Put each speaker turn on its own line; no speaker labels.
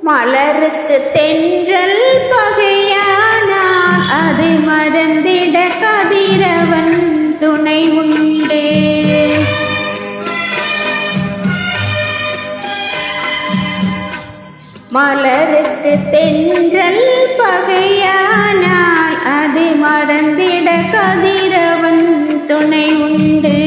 மலருக்கு தென்றல் பகையானால் அது மறந்திட கதிரவன் துணை உண்டு. மலருக்கு தென்றல் பகையானால் அது மறந்திட கதிரவன் துணை உண்டு.